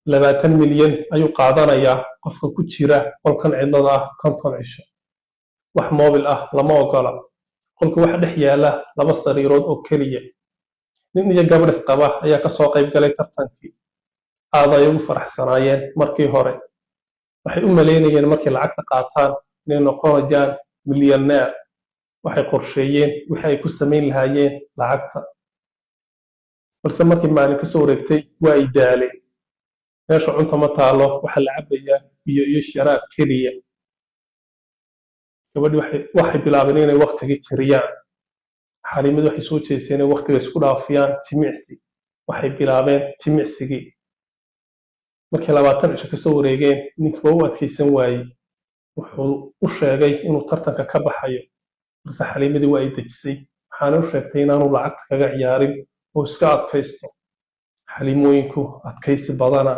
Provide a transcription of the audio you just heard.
20 milyan ayuu qaadanayaa qofka ku jira qolkan cidlada ah 50 cisho wax moobil ah lama ogola qolka waxa dhex yaala 2 sariirood oo keliya nin iyo gabadh isqaba ayaa ka soo qayb galay tartankii aad ay ugu faraxsanaayeen markii hore waxay u maleynayeen markii lacagta qaataan inay noqonayaan milyaneer waxay qorsheeyeen wixii ay ku samayn lahaayeen lacagta balse markii maalin ka soo wareegtay waa ay daaleen meesha cunto ma taalo waxa la cabayaa biyo iyo sharaab keliya gabadhi waxay bilaabeen inay waqtigii tiriyaan xalimadu waxay soo jeeseen inay waqtiga isku dhaafiyaan jimicsi waxay bilaabeen jimicsigii markii 20 cisho ka soo wareegeen ninkii waa u adkaysan waayey wuxuu u sheegay inuu tartanka ka baxayo balse xalimadii waa ay dejisay waxaana u sheegtay inaanu lacagta kaga ciyaarin oo iska adkaysto xalimooyinku adkaysi badana